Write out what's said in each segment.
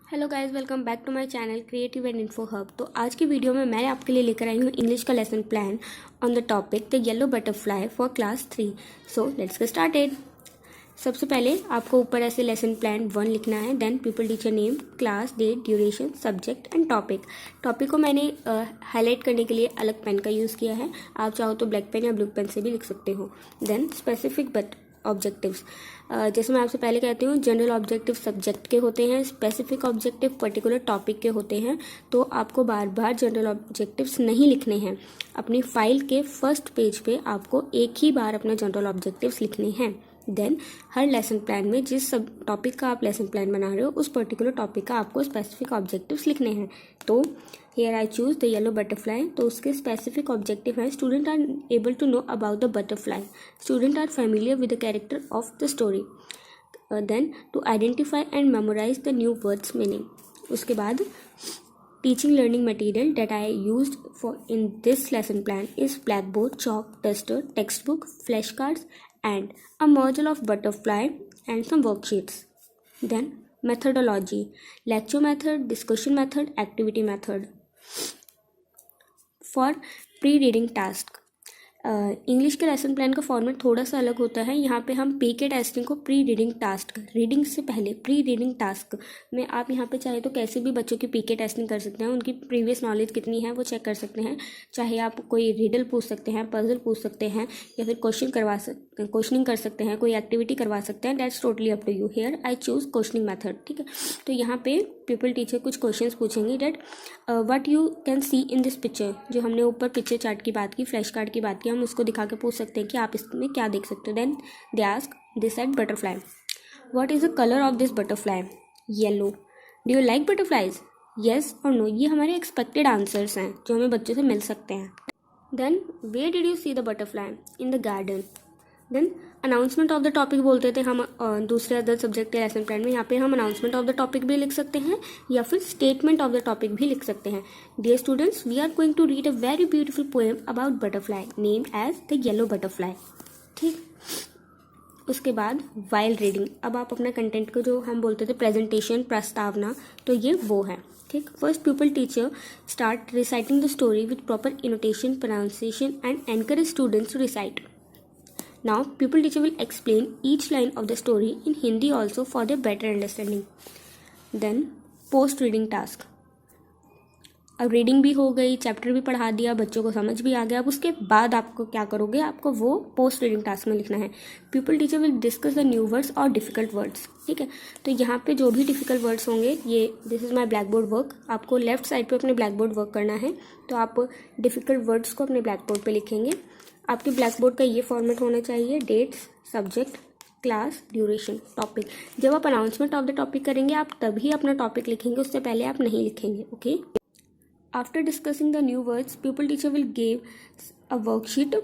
Hello guys, welcome back to my channel creative and info hub. तो आज की video में मैं आपके लिए लेकर आई हूँ इंग्लिश का lesson plan on the topic the yellow butterfly for class 3। So let's get started. सबसे पहले आपको ऊपर ऐसे लेसन प्लान 1 लिखना है। Then pupil teacher name, class, date, duration, subject and topic. Topic को मैंने हाईलाइट करने के लिए अलग पेन का यूज़ किया है। आप चाहो तो ब्लैक पेन या ब्लू पेन से भी लिख सकते हो। देन स्पेसिफिक बट ऑब्जेक्टिव्स, जैसे मैं आपसे पहले कहती हूँ, जनरल ऑब्जेक्टिव सब्जेक्ट के होते हैं, स्पेसिफिक ऑब्जेक्टिव पर्टिकुलर टॉपिक के होते हैं। तो आपको बार बार जनरल ऑब्जेक्टिव्स नहीं लिखने हैं। अपनी फाइल के फर्स्ट पेज पे आपको एक ही बार अपने जनरल ऑब्जेक्टिव्स लिखने हैं। देन हर लेसन प्लान में जिस सब टॉपिक का आप लेसन प्लान बना रहे हो उस पर्टिकुलर टॉपिक का आपको स्पेसिफिक ऑब्जेक्टिव्स लिखने हैं। तो here I choose the yellow butterfly. तो उसके स्पेसिफिक ऑब्जेक्टिव है, student are able to know about the butterfly, student are familiar with the character of the story, then to identify and memorise the new words meaning. उसके बाद teaching learning material that I used for in this lesson plan is blackboard, chalk, duster, textbook, flashcards and a module of butterfly and some worksheets. Then methodology, lecture method, discussion method, activity method. For pre-reading task, English के lesson plan का format थोड़ा सा अलग होता है। यहाँ पे हम पीके टेस्टिंग को प्री रीडिंग टास्क, रीडिंग से पहले प्री रीडिंग टास्क में आप यहाँ पे चाहे तो कैसे भी बच्चों की पीके टेस्टिंग कर सकते हैं। उनकी प्रीवियस नॉलेज कितनी है वो चेक कर सकते हैं। चाहे आप कोई रिडल पूछ सकते हैं, पजल पूछ सकते हैं, या फिर क्वेश्चनिंग कर सकते हैं, कोई एक्टिविटी करवा सकते हैं। That's totally up to you. Here I choose questioning method. ठीक है, तो यहाँ पे पीपल टीचर कुछ क्वेश्चन पूछेंगे। That what you can see in this picture, जो हमने ऊपर पिक्चर चार्ट की बात की, फ्लैश कार्ड की बात की, हम उसको दिखा के पूछ सकते हैं कि आप इसमें क्या देख सकते हो। Then they ask, they said butterfly, what is the colour of this butterfly, yellow, do you like butterflies, yes और नो। ये हमारे एक्सपेक्टेड आंसर्स हैं जो हमें बच्चों से मिल सकते हैं। Then where did you see the butterfly, in the garden. Then announcement of the topic बोलते थे हम दूसरे अदर सब्जेक्ट के लेसन प्लान में। यहाँ पे हम अनाउंसमेंट ऑफ द टॉपिक भी लिख सकते हैं या फिर स्टेटमेंट ऑफ द टॉपिक भी लिख सकते हैं। Dear students, we are going to read a very beautiful poem about butterfly named as the yellow butterfly. ठीक, उसके बाद वाइल्ड रीडिंग। अब आप अपना कंटेंट को, जो हम बोलते थे प्रेजेंटेशन, प्रस्तावना, तो ये वो है। ठीक, first pupil teacher start reciting the story with proper intonation, pronunciation and encourage students to recite. Now, pupil teacher will explain each line of the story in Hindi also for their better understanding. Then, post reading task. अब reading भी हो गई, chapter भी पढ़ा दिया, बच्चों को समझ भी आ गया। अब उसके बाद आपको क्या करोगे, आपको वो पोस्ट रीडिंग टास्क में लिखना है। People teacher will discuss the new words और डिफिकल्ट वर्ड्स। ठीक है, तो यहाँ पे जो भी डिफिकल्ट वर्ड्स होंगे, ये this is my black board work. आपको लेफ्ट साइड पे अपने ब्लैक बोर्ड वर्क करना है। तो आप डिफिकल्ट वर्ड्स को अपने ब्लैक बोर्ड पे लिखेंगे। आपके ब्लैक बोर्ड का ये फॉर्मेट होना चाहिए, dates, subject, class, duration, topic. जब आप अनाउंसमेंट ऑफ द टॉपिक करेंगे आप तभी अपना टॉपिक लिखेंगे, उससे पहले आप नहीं लिखेंगे। Okay, after discussing the new words people teacher will give a worksheet,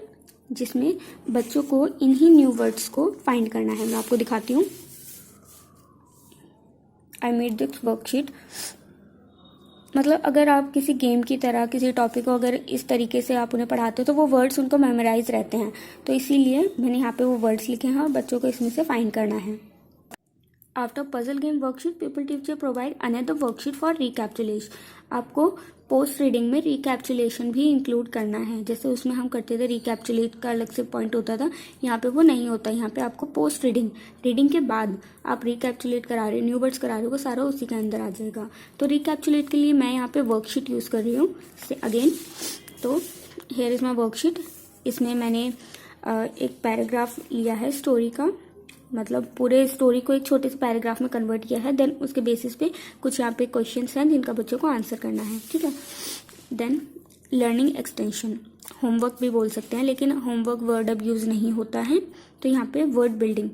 जिसमें बच्चों को इन्हीं न्यू वर्ड्स को फाइंड करना है। मैं आपको दिखाती हूँ। I made this worksheet. मतलब अगर आप किसी गेम की तरह किसी टॉपिक को अगर इस तरीके से आप उन्हें पढ़ाते हो तो वो वर्ड्स उनको मेमोराइज रहते हैं। तो इसीलिए मैंने यहाँ पे वो वर्ड्स लिखे हैं और बच्चों को इसमें से फाइंड करना है। After puzzle game worksheet pupil teacher provide another worksheet for recapitulation. आपको पोस्ट रीडिंग में रिकैप्चुलेशन भी इंक्लूड करना है। जैसे उसमें हम करते थे रिकैप्चुलेट का अलग से पॉइंट होता था, यहाँ पे वो नहीं होता। यहाँ पे आपको पोस्ट रीडिंग के बाद आप रिकैप्चुलेट करा रहे हो, न्यू वर्ड्स करा रहे हो, वो सारा उसी के अंदर आ जाएगा। तो रिकैप्चुलेट के लिए मैं यहाँ पे वर्कशीट यूज़ कर रही हूँ अगेन। तो हियर इज़ माई वर्कशीट। इसमें मैंने एक पैराग्राफ लिया है स्टोरी का, मतलब पूरे स्टोरी को एक छोटे से पैराग्राफ में कन्वर्ट किया है। देन उसके बेसिस पे कुछ यहाँ पे क्वेश्चंस हैं जिनका बच्चों को आंसर करना है। ठीक है, देन लर्निंग एक्सटेंशन, होमवर्क भी बोल सकते हैं, लेकिन होमवर्क वर्ड अब यूज़ नहीं होता है। तो यहाँ पे वर्ड बिल्डिंग,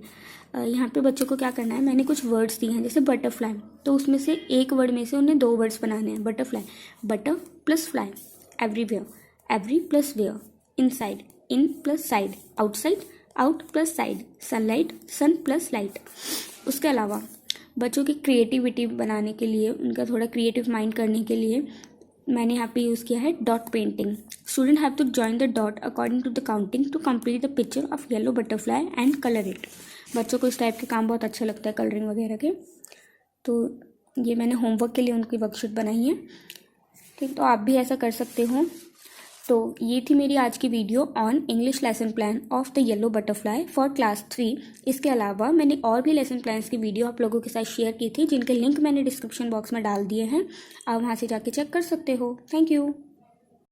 यहाँ पे बच्चों को क्या करना है, मैंने कुछ वर्ड्स दिए हैं जैसे बटरफ्लाई, तो उसमें से एक वर्ड में से उन्हें 2 वर्ड्स बनाने हैं। Butterfly, butter plus fly, everywhere, every plus where, inside, in plus side, outside, out plus side, sunlight, sun plus light. उसके अलावा बच्चों की क्रिएटिविटी बनाने के लिए, उनका थोड़ा क्रिएटिव माइंड करने के लिए मैंने यहाँ पे यूज़ किया है dot painting. Student have to join the dot according to the counting to complete the picture of yellow butterfly and colour it. बच्चों को इस टाइप के काम बहुत अच्छा लगता है, कलरिंग वगैरह के। तो ये मैंने होमवर्क के लिए उनकी वर्कशीट बनाई है। ठीक, तो आप भी ऐसा कर सकते हो। तो ये थी मेरी आज की video on English lesson plan of the yellow butterfly for class 3। इसके अलावा मैंने और भी लेसन प्लान्स की वीडियो आप लोगों के साथ शेयर की थी, जिनके लिंक मैंने डिस्क्रिप्शन बॉक्स में डाल दिए हैं। आप वहाँ से जाके चेक कर सकते हो। Thank you.